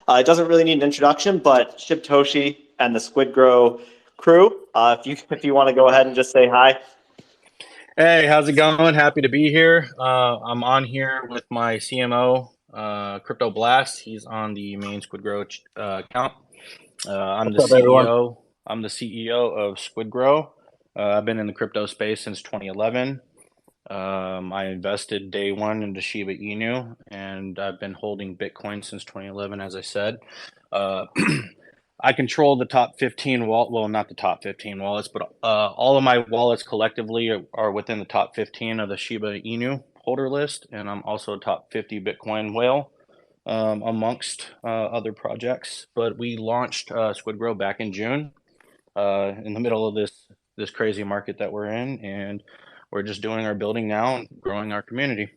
It doesn't really need an introduction, but Shibtoshi and the Squid Grow crew. If you want to go ahead and just say hi. Hey, how's it going? Happy to be here. I'm on here with my CMO, Crypto Blast. He's on the main Squid Grow account. I'm What's the up, everyone? CEO. I'm the CEO of Squid Grow. I've been in the crypto space since 2011. I invested day one into Shiba Inu, and I've been holding Bitcoin since 2011, as I said. Uh, I control the top 15 well, not the top 15 wallets, but all of my wallets collectively are within the top 15 of the Shiba Inu holder list, and I'm also a top 50 Bitcoin whale amongst other projects. But we launched Squid Grow back in June, in the middle of this crazy market that we're in, and we're just doing our building now and growing our community.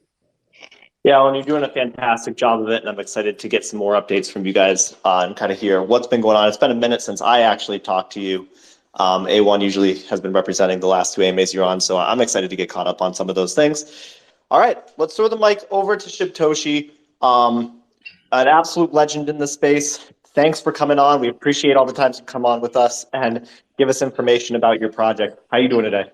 Yeah, well, you're doing a fantastic job of it, and I'm excited to get some more updates from you guys on kind of hear what's been going on. It's been a minute since I actually talked to you. A1 usually has been representing the last two AMAs you're on, so I'm excited to get caught up on some of those things. All right, let's throw the mic over to Shibtoshi, an absolute legend in the space. Thanks for coming on. We appreciate all the times you come on with us and give us information about your project. How you doing today?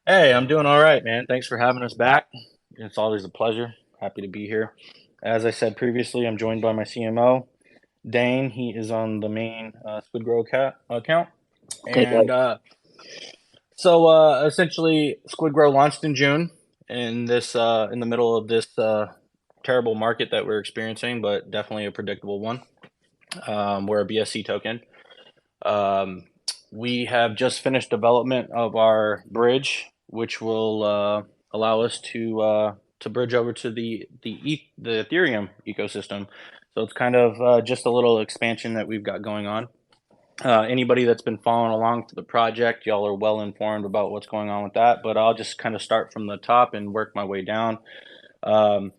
Hey, I'm doing all right, man. Thanks for having us back. It's always a pleasure. Happy to be here. As I said previously, I'm joined by my CMO, Dane. He is on the main Squid Grow account. Hey, And essentially, Squid Grow launched in June in the middle of this terrible market that we're experiencing, but definitely a predictable one. We're a BSC token. Um, we have just finished development of our bridge, which will allow us to bridge over to the Ethereum ecosystem. So it's kind of just a little expansion that we've got going on. Anybody that's been following along to the project, y'all are well informed about what's going on with that. But I'll just kind of start from the top and work my way down. Um,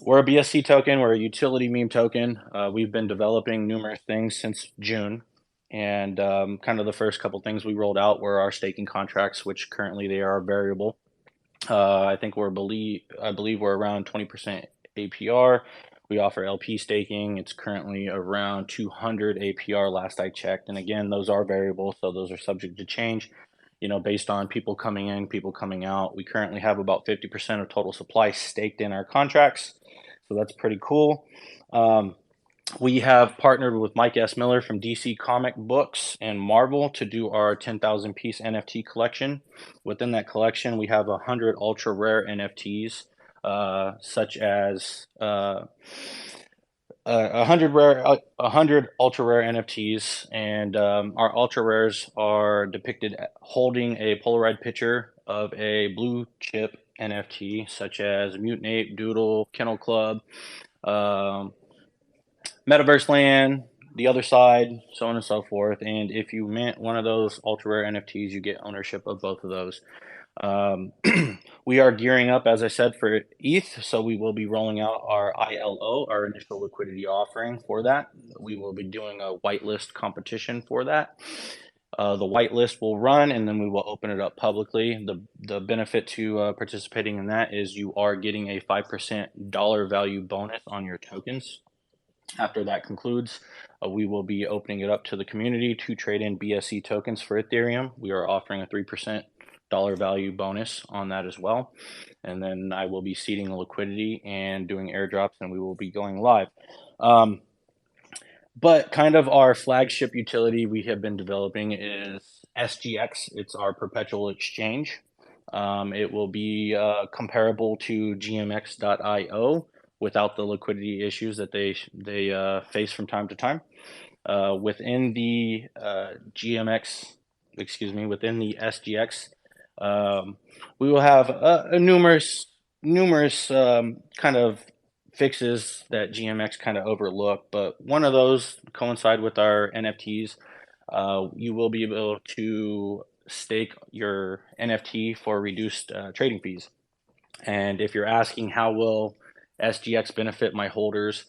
we're a BSC token. We're a utility meme token. We've been developing numerous things since June. And kind of the first couple things we rolled out were our staking contracts, which currently they are variable. I believe we're around 20% APR. We offer LP staking. It's currently around 200 APR last I checked. And again, those are variable, so those are subject to change, based on people coming in, people coming out. We currently have about 50% of total supply staked in our contracts. So that's pretty cool. We have partnered with Mike S. Miller from DC Comic Books and Marvel to do our 10,000 piece NFT collection. Within that collection, we have 100 ultra rare NFTs, such as 100 ultra rare NFTs, and our ultra rares are depicted holding a Polaroid picture of a blue chip NFT, such as Mutant Ape, Doodle, Kennel Club. Metaverse Land, the other side, so on and so forth. And if you mint one of those ultra rare NFTs, you get ownership of both of those. Um, we are gearing up, as I said, for ETH, so we will be rolling out our ILO, our initial liquidity offering for that. We will be doing a whitelist competition for that. The whitelist will run, and then we will open it up publicly. The benefit to participating in that is you are getting a 5% dollar value bonus on your tokens. After that concludes, we will be opening it up to the community to trade in BSC tokens for Ethereum. We are offering a 3% dollar value bonus on that as well. And then I will be seeding the liquidity and doing airdrops, and we will be going live. But kind of our flagship utility we have been developing is SGX. It's our perpetual exchange. It will be comparable to GMX.io without the liquidity issues that they face from time to time. Within the within the SGX, we will have numerous kind of fixes that GMX kind of overlook, but one of those coincide with our NFTs. You will be able to stake your NFT for reduced trading fees. And if you're asking how will SGX benefit my holders,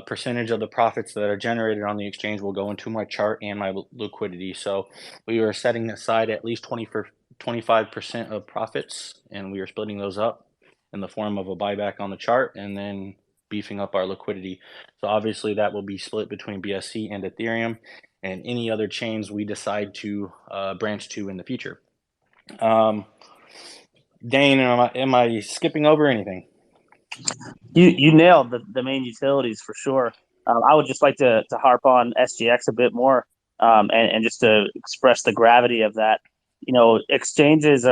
percentage of the profits that are generated on the exchange will go into my chart and my liquidity. So we are setting aside at least 25% of profits, and we are splitting those up in the form of a buyback on the chart and then beefing up our liquidity. So obviously that will be split between BSC and Ethereum and any other chains we decide to branch to in the future. Dane, am I skipping over anything? You nailed the main utilities for sure. I would just like to harp on SGX a bit more, and just to express the gravity of that. Exchanges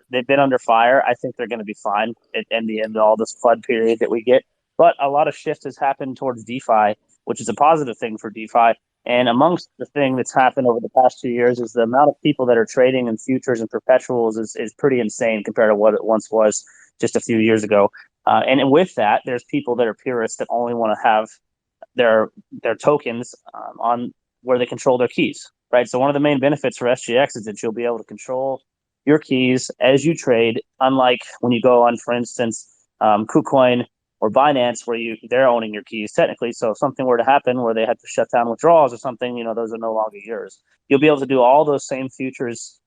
they've been under fire. I think they're going to be fine in the end of all this flood period that we get. But a lot of shift has happened towards DeFi, which is a positive thing for DeFi. And amongst the thing that's happened over the past 2 years is the amount of people that are trading in futures and perpetuals is pretty insane compared to what it once was just a few years ago. And with that, there's people that are purists that only want to have their tokens on where they control their keys, right? So one of the main benefits for SGX is that you'll be able to control your keys as you trade, unlike when you go on, for instance, KuCoin or Binance, where they're owning your keys technically. So if something were to happen where they had to shut down withdrawals or something, those are no longer yours. You'll be able to do all those same futures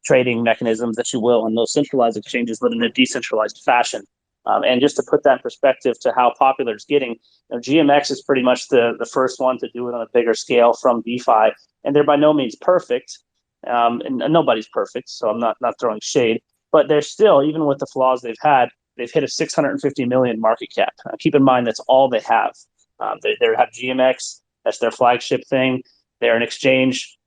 trading mechanisms that you will on those centralized exchanges, but in a decentralized fashion. And just to put that in perspective to how popular it's getting, GMX is pretty much the first one to do it on a bigger scale from DeFi, and they're by no means perfect, and nobody's perfect, so I'm not throwing shade, but they're still, even with the flaws they've hit a 650 million market cap. Keep in mind that's all they have. They have GMX, that's their flagship thing. They're an exchange.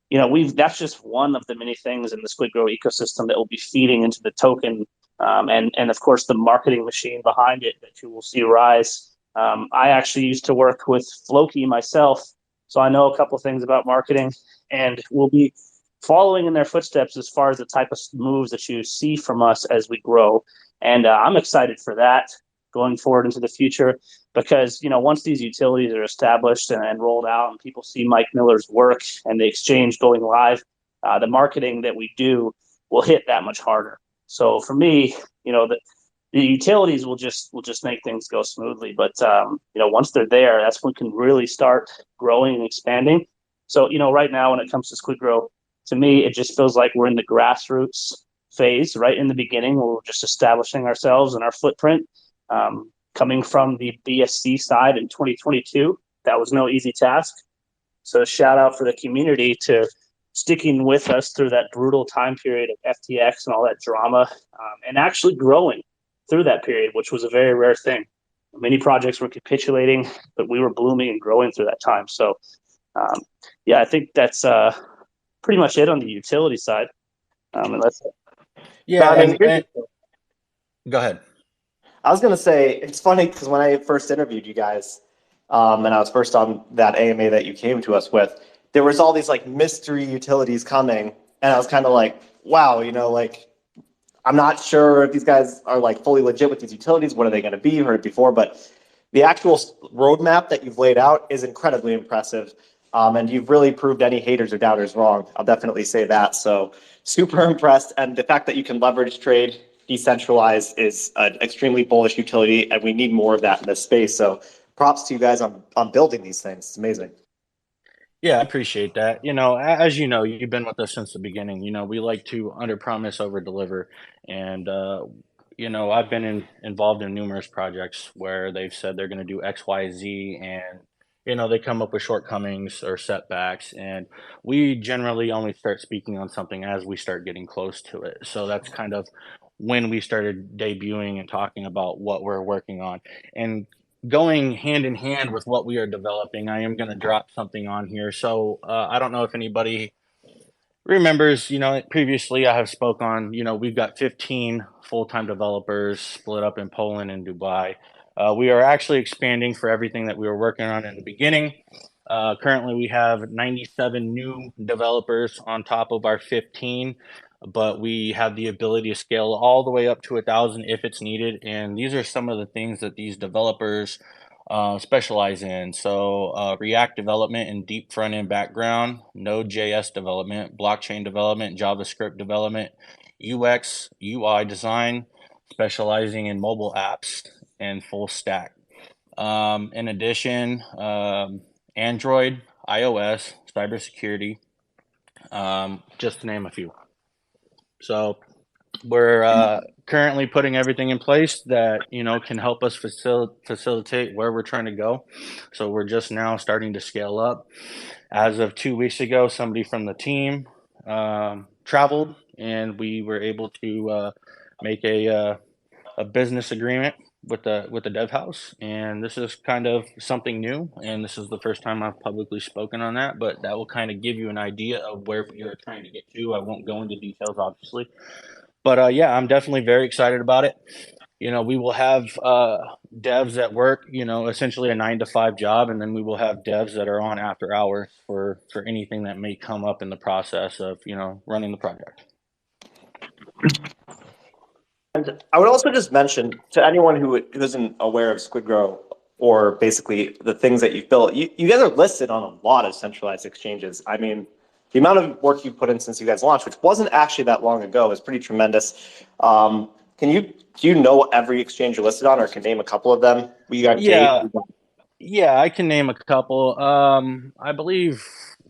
That's just one of the many things in the SquidGrow ecosystem that will be feeding into the token. And of course, the marketing machine behind it that you will see rise. I actually used to work with Floki myself, so I know a couple of things about marketing, and we'll be following in their footsteps as far as the type of moves that you see from us as we grow. And I'm excited for that going forward into the future because, once these utilities are established and rolled out and people see Mike Miller's work and the exchange going live, the marketing that we do will hit that much harder. So for me, the utilities will just make things go smoothly. But once they're there, that's when we can really start growing and expanding. So right now, when it comes to SquidGrow, to me, it just feels like we're in the grassroots phase, right in the beginning. Where we're just establishing ourselves and our footprint. Coming from the BSC side in 2022, that was no easy task. So shout out for the community to sticking with us through that brutal time period of FTX and all that drama, and actually growing through that period, which was a very rare thing. Many projects were capitulating, but we were blooming and growing through that time. So, I think that's pretty much it on the utility side. Go ahead. I was going to say, it's funny because when I first interviewed you guys, and I was first on that AMA that you came to us with, there was all these like mystery utilities coming, and I was kind of like, wow, I'm not sure if these guys are like fully legit with these utilities. What are they going to be? You've heard it before, but the actual roadmap that you've laid out is incredibly impressive. And you've really proved any haters or doubters wrong. I'll definitely say that. So super impressed. And the fact that you can leverage trade, decentralize is an extremely bullish utility, and we need more of that in this space. So props to you guys on building these things. It's amazing. Yeah, I appreciate that. As you've been with us since the beginning. We like to underpromise, overdeliver, and I've been involved in numerous projects where they've said they're going to do X, Y, Z, and they come up with shortcomings or setbacks, and we generally only start speaking on something as we start getting close to it. So that's kind of when we started debuting and talking about what we're working on. And going hand in hand with what we are developing, I am going to drop something on here. So I don't know if anybody remembers, previously I have spoke on, we've got 15 full-time developers split up in Poland and Dubai. We are actually expanding for everything that we were working on in the beginning. Currently, we have 97 new developers on top of our 15, but we have the ability to scale all the way up to 1,000 if it's needed. And these are some of the things that these developers specialize in. So React development and deep front end background, Node.js development, blockchain development, JavaScript development, UX, UI design, specializing in mobile apps and full stack. In addition, Android, iOS, cybersecurity, just to name a few. So We're currently putting everything in place that, can help us facilitate where we're trying to go. So we're just now starting to scale up. As of 2 weeks ago, somebody from the team traveled, and we were able to make a business agreement with the dev house. And this is kind of something new, and this is the first time I've publicly spoken on that, but that will kind of give you an idea of where we are trying to get to. I won't go into details, obviously, but yeah, I'm definitely very excited about it. We will have devs that work, essentially a 9 to 5 job, and then we will have devs that are on after hours for anything that may come up in the process of, running the project. And I would also just mention to anyone who isn't aware of SquidGrow or basically the things that you've built, you guys are listed on a lot of centralized exchanges. I mean, the amount of work you've put in since you guys launched, which wasn't actually that long ago, is pretty tremendous. Do you know every exchange you're listed on, or can name a couple of them? You got Yeah, Gate. yeah, I can name a couple. I believe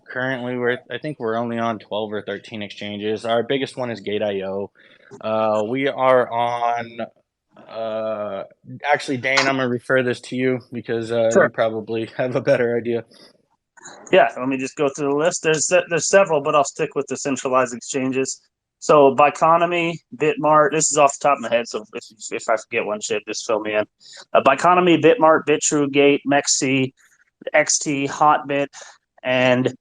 currently I think we're only on 12 or 13 exchanges. Our biggest one is Gate.io. We are on. Actually, Dane, I'm gonna refer this to you because you Sure. probably have a better idea. Yeah, let me just go through the list. There's several, but I'll stick with the centralized exchanges. So Biconomy, Bitmart. This is off the top of my head, so if I forget one, shit, just fill me in. Biconomy, Bitmart, Bitrue, Gate, Mexi, XT, Hotbit, and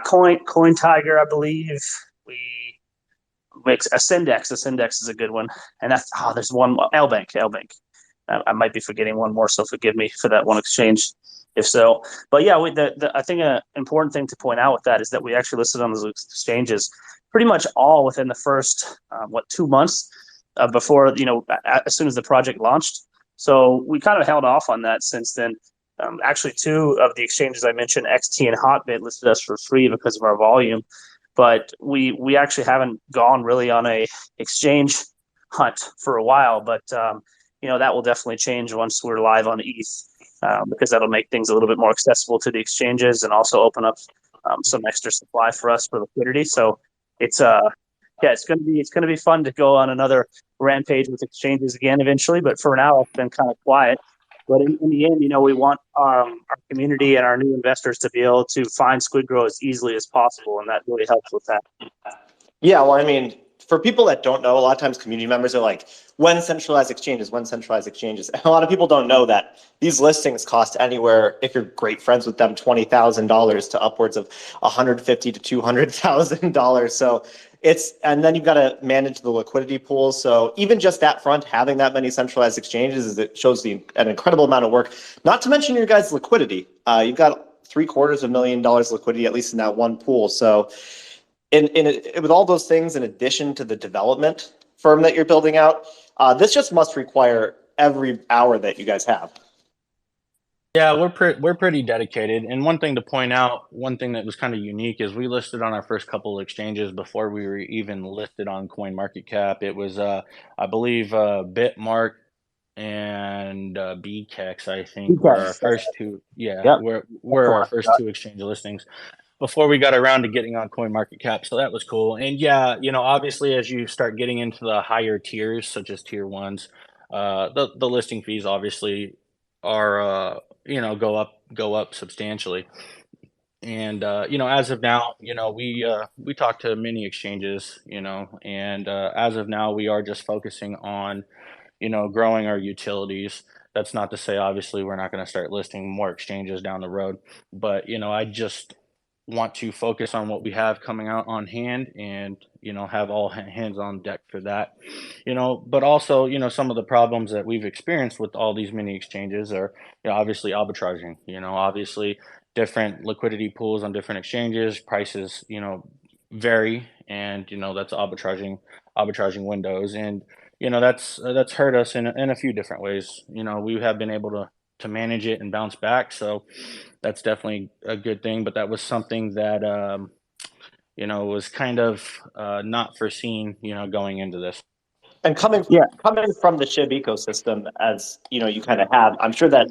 Coin Tiger. I believe we mix Ascendex. Ascendex is a good one, and there's one Lbank. I might be forgetting one more, so forgive me for that one exchange if so. But yeah, I think an important thing to point out with that is that we actually listed on those exchanges pretty much all within the first 2 months before, as soon as the project launched. So we kind of held off on that since then. Actually, two of the exchanges I mentioned, XT and Hotbit, listed us for free because of our volume. But we actually haven't gone really on a exchange hunt for a while. But that will definitely change once we're live on ETH, because that'll make things a little bit more accessible to the exchanges and also open up some extra supply for us for liquidity. So it's gonna be fun to go on another rampage with exchanges again eventually. But for now, it's been kind of quiet. But in the end, we want our community and our new investors to be able to find SquidGrow as easily as possible, and that really helps with that. Yeah, well, I mean, for people that don't know, a lot of times community members are like, when centralized exchanges? And a lot of people don't know that these listings cost anywhere, if you're great friends with them, $20,000 to upwards of $150,000 to $200,000. So and then you've got to manage the liquidity pools. So even just that front, having that many centralized exchanges, it shows an incredible amount of work. Not to mention your guys' liquidity. You've got $750,000 liquidity, at least in that one pool. So with all those things, in addition to the development firm that you're building out, this just must require every hour that you guys have. Yeah, we're pretty dedicated. And one thing to point out, one thing that was kind of unique is we listed on our first couple of exchanges before we were even listed on CoinMarketCap. It was, I believe, Bitmark and BKEX, I think, were our first two. Yeah, Yep. were our first two exchange listings before we got around to getting on CoinMarketCap. So that was cool. And yeah, obviously, as you start getting into the higher tiers, such as tier ones, the listing fees obviously are go up substantially. And as of now, we talk to many exchanges, and as of now, we are just focusing on growing our utilities. That's not to say obviously we're not going to start listing more exchanges down the road, but I just want to focus on what we have coming out on hand, and have all hands on deck for that. But also, some of the problems that we've experienced with all these mini exchanges are, obviously arbitraging. Obviously different liquidity pools on different exchanges, prices vary, and that's arbitraging windows. And that's hurt us in a few different ways. We have been able to manage it and bounce back, so that's definitely a good thing. But that was something that was kind of not foreseen, going into this. And coming from the SHIB ecosystem, as you kind of have, I'm sure that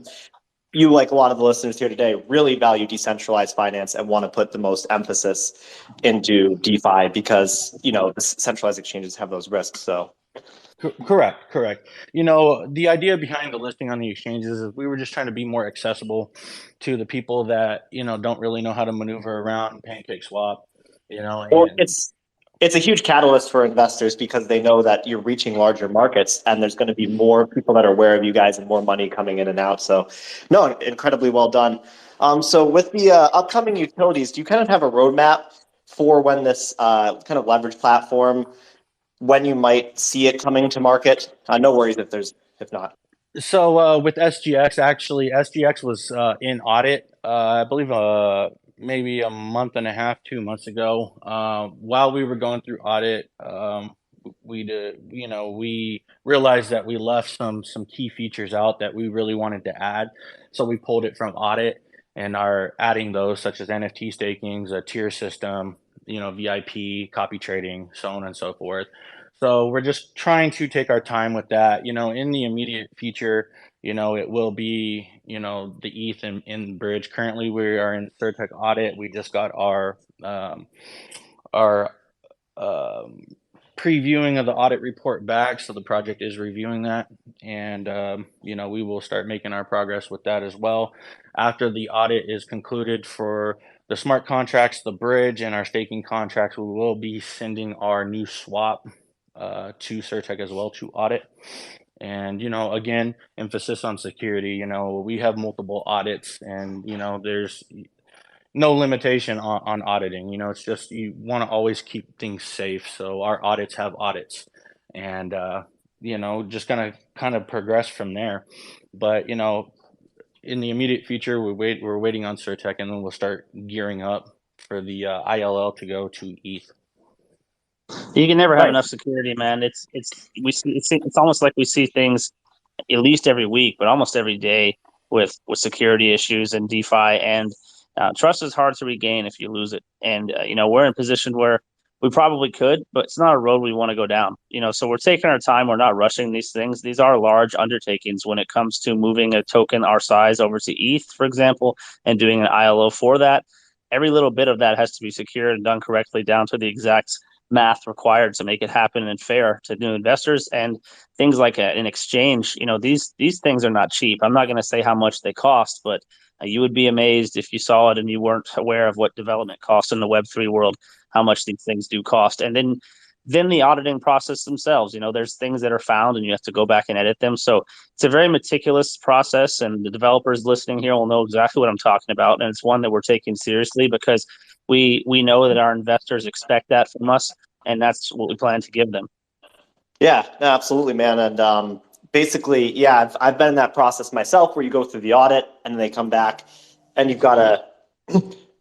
you, like a lot of the listeners here today, really value decentralized finance and want to put the most emphasis into DeFi because, the centralized exchanges have those risks. So Correct. The idea behind the listing on the exchanges is we were just trying to be more accessible to the people that, don't really know how to maneuver around Pancake Swap, well, and it's a huge catalyst for investors because they know that you're reaching larger markets and there's going to be more people that are aware of you guys and more money coming in and out. So, no, incredibly well done. So with the upcoming utilities, do you kind of have a roadmap for when this kind of leverage platform, when you might see it coming to market? No worries if not. So with SGX, actually, SGX was in audit, I believe, maybe a month and a half, 2 months ago. While we were going through audit, we realized that we left some key features out that we really wanted to add. So we pulled it from audit and are adding those, such as NFT stakings, a tier system, VIP, copy trading, so on and so forth. So we're just trying to take our time with that. In the immediate future, it will be, the ETH in bridge. Currently, we are in CertTech audit. We just got our previewing of the audit report back, so the project is reviewing that, and we will start making our progress with that as well. After the audit is concluded for the smart contracts, the bridge, and our staking contracts, we will be sending our new swap to CertTech as well to audit. And again, emphasis on security. We have multiple audits, and there's no limitation on auditing. It's just you want to always keep things safe. So our audits have audits, and just gonna kind of progress from there. But in the immediate future, we're waiting on CertTech, and then we'll start gearing up for the ILL to go to ETH. You can never have Nice. enough security, man. It's almost like we see things at least every week, but almost every day with security issues and DeFi. And trust is hard to regain if you lose it. And we're in a position where we probably could, but it's not a road we want to go down. So we're taking our time. We're not rushing these things. These are large undertakings when it comes to moving a token our size over to ETH, for example, and doing an ILO for that. Every little bit of that has to be secured and done correctly down to the exact math required to make it happen and fair to new investors. And things like an exchange, these things are not cheap. I'm not going to say how much they cost, but you would be amazed if you saw it and you weren't aware of what development costs in the Web3 world, how much these things do cost. And then the auditing process themselves, there's things that are found and you have to go back and edit them. So it's a very meticulous process, and the developers listening here will know exactly what I'm talking about. And it's one that we're taking seriously because we know that our investors expect that from us, and that's what we plan to give them. Yeah, no, absolutely, man. And basically, yeah, I've been in that process myself where you go through the audit and then they come back and you've got to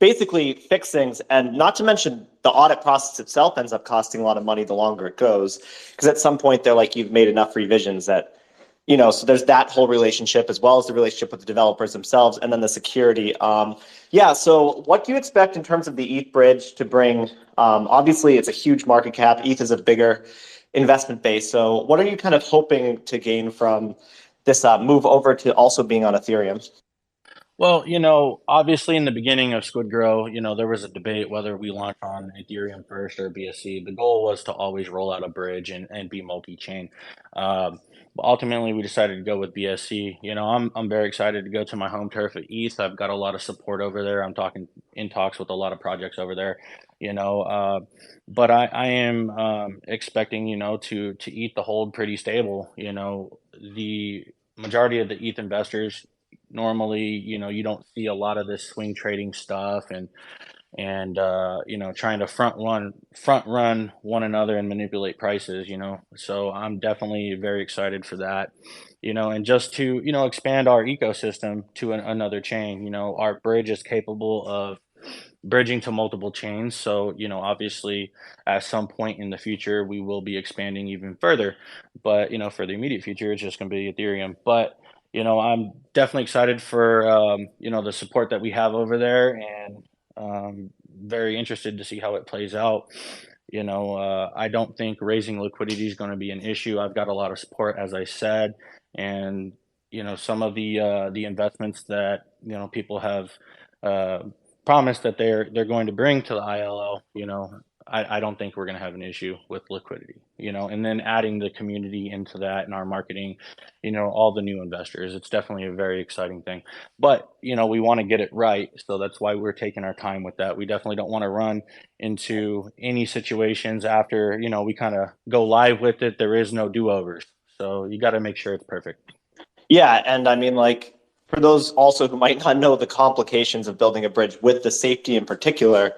basically fix things. And not to mention the audit process itself ends up costing a lot of money the longer it goes. Because at some point they're like, you've made enough revisions that, so there's that whole relationship as well as the relationship with the developers themselves and then the security. Yeah, so what do you expect in terms of the ETH bridge to bring? Obviously, it's a huge market cap. ETH is a bigger investment base. So what are you kind of hoping to gain from this move over to also being on Ethereum? Well, obviously in the beginning of Squid Grow, there was a debate whether we launch on Ethereum first or BSC. The goal was to always roll out a bridge and be multi-chain. But ultimately, we decided to go with BSC. I'm very excited to go to my home turf at ETH. I've got a lot of support over there. I'm in talks with a lot of projects over there. But I am expecting to ETH to hold pretty stable. The majority of the ETH investors normally you don't see a lot of this swing trading stuff and trying to front run one another and manipulate prices. So I'm definitely very excited for that, and just to expand our ecosystem to another chain. Our bridge is capable of bridging to multiple chains, so obviously at some point in the future we will be expanding even further, but for the immediate future it's just going to be Ethereum. But I'm definitely excited for the support that we have over there, and very interested to see how it plays out. I don't think raising liquidity is going to be an issue. I've got a lot of support, as I said, and some of the investments that people have promised that they're going to bring to the ILO, I don't think we're going to have an issue with liquidity, and then adding the community into that and our marketing, all the new investors. It's definitely a very exciting thing. But, we want to get it right. So that's why we're taking our time with that. We definitely don't want to run into any situations after, we kind of go live with it. There is no do-overs. So you got to make sure it's perfect. Yeah, and I mean, like, for those also who might not know the complications of building a bridge with the safety in particular,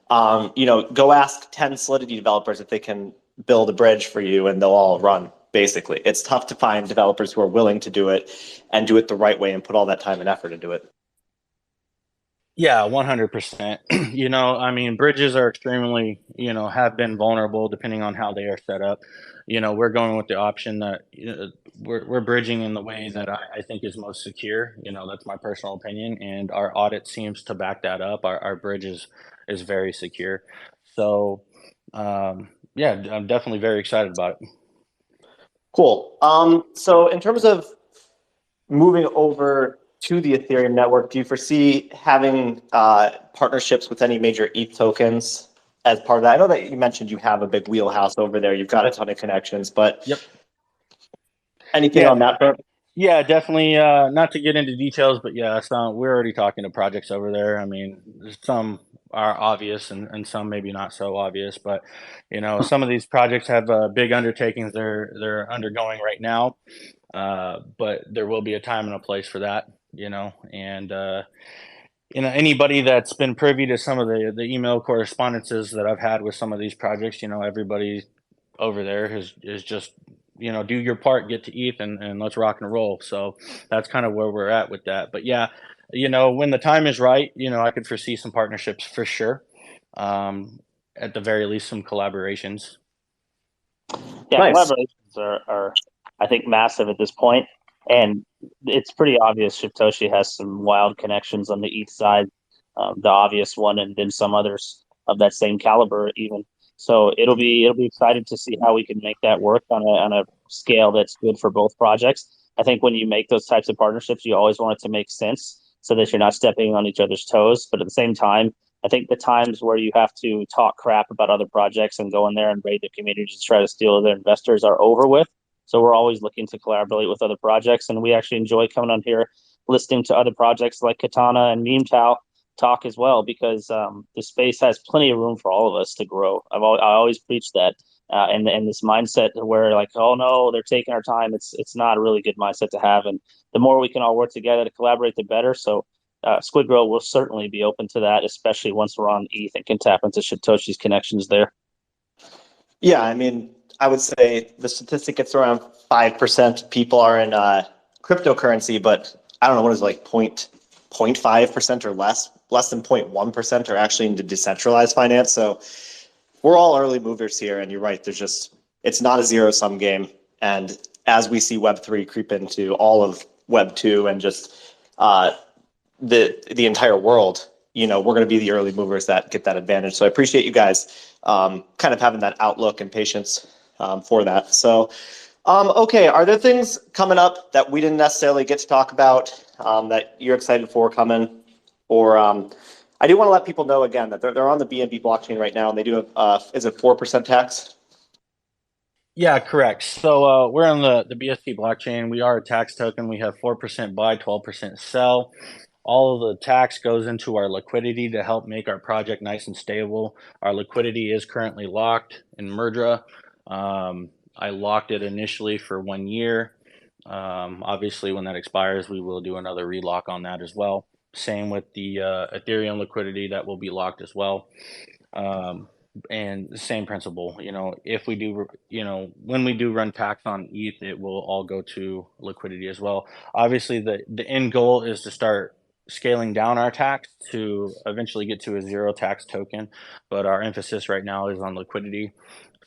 go ask 10 Solidity developers if they can build a bridge for you, and they'll all run, basically. It's tough to find developers who are willing to do it and do it the right way and put all that time and effort into it. Yeah, 100%. I mean, bridges are extremely, have been vulnerable depending on how they are set up. We're going with the option that we're bridging in the way that I think is most secure. That's my personal opinion, and our audit seems to back that up. Our bridge is very secure. So, yeah, I'm definitely very excited about it. Cool. So in terms of moving over to the Ethereum network, do you foresee having partnerships with any major ETH tokens as part of that? I know that you mentioned you have a big wheelhouse over there. You've got a ton of connections, but Yep. Anything on that front? Yeah, definitely. Not to get into details, but yeah, we're already talking to projects over there. I mean, some are obvious and some maybe not so obvious, but some of these projects have big undertakings they're undergoing right now. But there will be a time and a place for that, and anybody that's been privy to some of the email correspondences that I've had with some of these projects, everybody over there is just do your part, get to ETH, and let's rock and roll. So that's kind of where we're at with that. But yeah, when the time is right, I could foresee some partnerships for sure. At the very least, some collaborations. Yeah, Nice. collaborations are I think massive at this point, and it's pretty obvious Satoshi has some wild connections on the ETH side, the obvious one, and then some others of that same caliber even. So it'll be exciting to see how we can make that work on a scale that's good for both projects. I think when you make those types of partnerships, you always want it to make sense so that you're not stepping on each other's toes. But at the same time, I think the times where you have to talk crap about other projects and go in there and raid the community to try to steal their investors are over with. So we're always looking to collaborate with other projects, and we actually enjoy coming on here, listening to other projects like Katana and MemeTow talk as well, because the space has plenty of room for all of us to grow. I always preach that, and this mindset where like, oh no, they're taking our time. It's not a really good mindset to have, and the more we can all work together to collaborate, the better. So SquidGrow will certainly be open to that, especially once we're on ETH and can tap into Satoshi's connections there. Yeah, I mean, I would say the statistic gets around 5% people are in cryptocurrency, but I don't know what is like 0.5% or less than 0.1% are actually into decentralized finance. So we're all early movers here, and you're right. It's not a zero-sum game. And as we see Web3 creep into all of Web2 and just the entire world, we're going to be the early movers that get that advantage. So I appreciate you guys kind of having that outlook and patience for that. So, okay, are there things coming up that we didn't necessarily get to talk about that you're excited for coming? Or I do want to let people know again that they're on the BNB blockchain right now, and they do have, is it 4% tax? Yeah, correct. So we're on the BST blockchain. We are a tax token. We have 4% buy, 12% sell. All of the tax goes into our liquidity to help make our project nice and stable. Our liquidity is currently locked in Merdra. I locked it initially for 1 year. Obviously, when that expires, we will do another relock on that as well. Same with the Ethereum liquidity, that will be locked as well. And the same principle, if we do, when we do run tax on ETH, it will all go to liquidity as well. Obviously, the end goal is to start scaling down our tax to eventually get to a zero tax token, but our emphasis right now is on liquidity.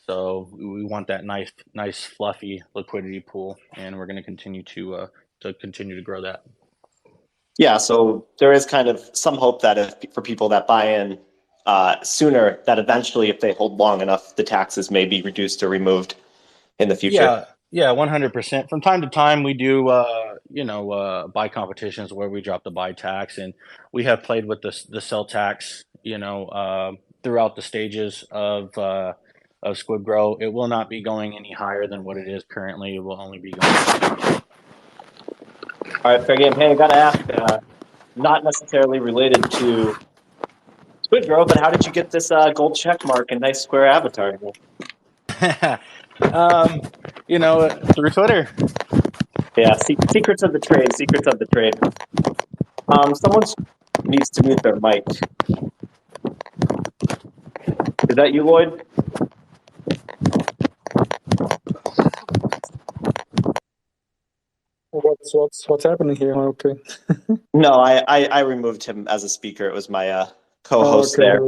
So we want that nice fluffy liquidity pool, and we're going to continue to grow that. Yeah, so there is kind of some hope that for people that buy in sooner, that eventually, if they hold long enough, the taxes may be reduced or removed in the future. Yeah, 100%. From time to time, we do buy competitions where we drop the buy tax, and we have played with the sell tax, throughout the stages of Squid Grow. It will not be going any higher than what it is currently. It will only be going. All right, fair game. Hey, I gotta ask, not necessarily related to Squid Grow, but how did you get this gold check mark and nice square avatar? Through Twitter. Yeah, secrets of the trade. Secrets of the trade. Someone needs to mute their mic. Is that you, Lloyd? What's happening here? Okay. No, I removed him as a speaker. It was my co-host Okay. there.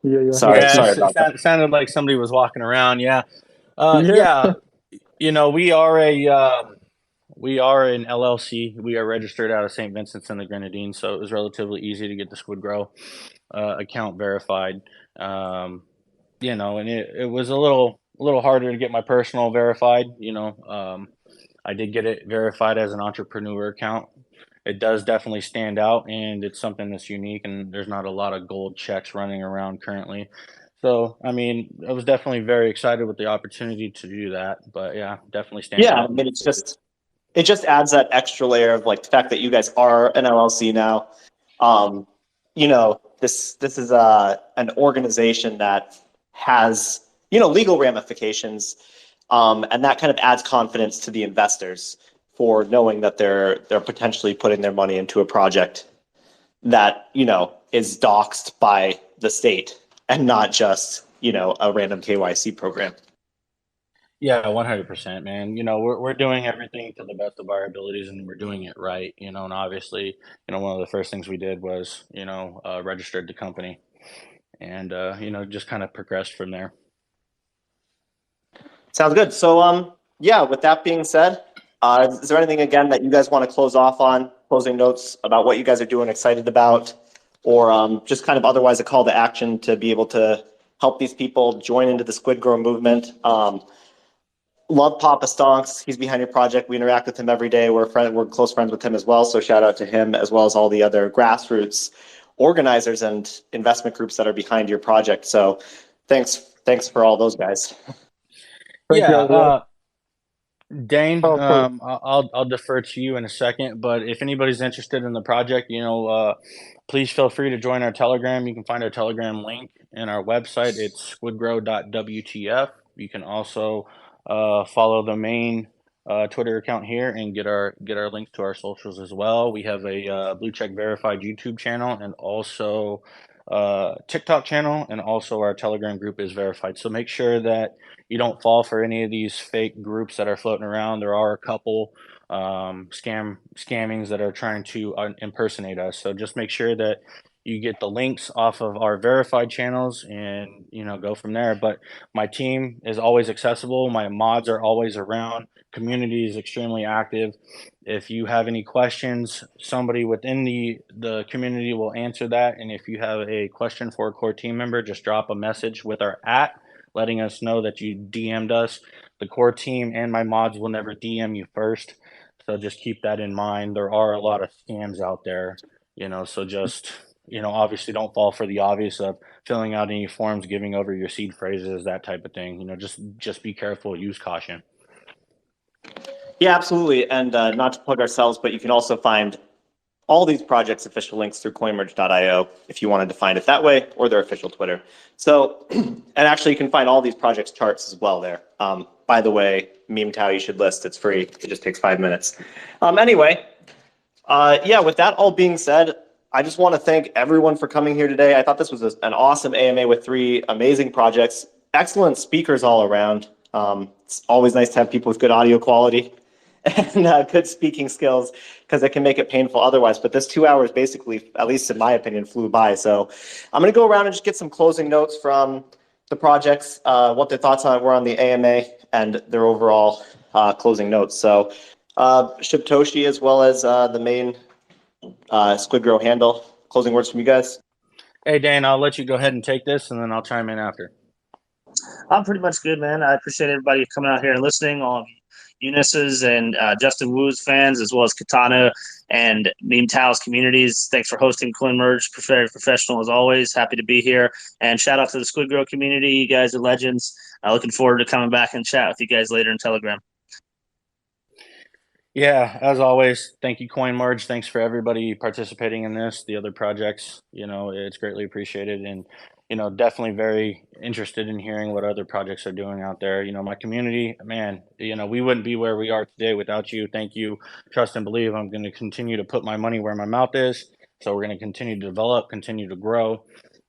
Yeah. Sorry Yeah, about that. sounded like somebody was walking around. Yeah. Yeah. We are an LLC. We are registered out of St. Vincent's and the Grenadines, so it was relatively easy to get the Squid Grow account verified. And it was a little harder to get my personal verified. I did get it verified as an entrepreneur account. It does definitely stand out, and it's something that's unique, and there's not a lot of gold checks running around currently. So, I mean, I was definitely very excited with the opportunity to do that, but yeah, definitely stands Yeah, out. I mean, it just adds that extra layer of like the fact that you guys are an LLC now. This is an organization that has legal ramifications, and that kind of adds confidence to the investors for knowing that they're potentially putting their money into a project that is doxed by the state and not just a random KYC program. Yeah, 100%, man. We're doing everything to the best of our abilities, and we're doing it right. And obviously, one of the first things we did was, registered the company, and just kind of progressed from there. Sounds good. So, yeah, with that being said, is there anything again that you guys want to close off on, closing notes about what you guys are doing, excited about, or just kind of otherwise a call to action to be able to help these people join into the Squid Grow movement? Love Papa Stonks. He's behind your project. We interact with him every day. We're close friends with him as well. So shout out to him as well as all the other grassroots organizers and investment groups that are behind your project. So thanks for all those guys. Thank you. Dane, Oh, cool. I'll defer to you in a second, but if anybody's interested in the project, please feel free to join our Telegram. You can find our Telegram link in our website. It's squidgrow.wtf. You can also follow the main Twitter account here and get our links to our socials as well. We have a blue check verified YouTube channel and also TikTok channel, and also our Telegram group is verified. So make sure that you don't fall for any of these fake groups that are floating around. There are a couple scammings that are trying to impersonate us. So just make sure that you get the links off of our verified channels and go from there. But my team is always accessible. My mods are always around. Community is extremely active. If you have any questions, somebody within the community will answer that. And if you have a question for a core team member, just drop a message with our @ letting us know that you DM'd us. The core team and my mods will never DM you first. So just keep that in mind. There are a lot of scams out there, so just, obviously don't fall for the obvious of filling out any forms, giving over your seed phrases, that type of thing. Just be careful, use caution. Yeah, absolutely. And not to plug ourselves, but you can also find all these projects' official links through CoinMerge.io if you wanted to find it that way, or their official Twitter. So, and actually you can find all these projects' charts as well there. By the way, MemeTow you should list. It's free. It just takes 5 minutes. Anyway, yeah, with that all being said, I just want to thank everyone for coming here today. I thought this was an awesome AMA with 3 amazing projects, excellent speakers all around. It's always nice to have people with good audio quality and good speaking skills, because it can make it painful otherwise. But this 2 hours basically, at least in my opinion, flew by. So I'm going to go around and just get some closing notes from the projects, what their thoughts were on the AMA and their overall closing notes. So Shibtoshi, as well as the main SquidGrow handle, closing words from you guys. Hey, Dan, I'll let you go ahead and take this, and then I'll chime in after. I'm pretty much good, man. I appreciate everybody coming out here and listening. All of Eunice's and Justin Wu's fans, as well as Katana and Meme Tao's communities. Thanks for hosting CoinMerge. Very professional as always. Happy to be here. And shout out to the Squid Grow community. You guys are legends. Looking forward to coming back and chat with you guys later in Telegram. Yeah, as always, thank you, CoinMerge. Thanks for everybody participating in this, the other projects. It's greatly appreciated, and definitely very interested in hearing what other projects are doing out there. My community, man, we wouldn't be where we are today without you. Thank you. Trust and believe. I'm going to continue to put my money where my mouth is. So we're going to continue to develop, continue to grow,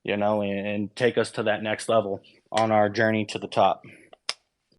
and take us to that next level on our journey to the top.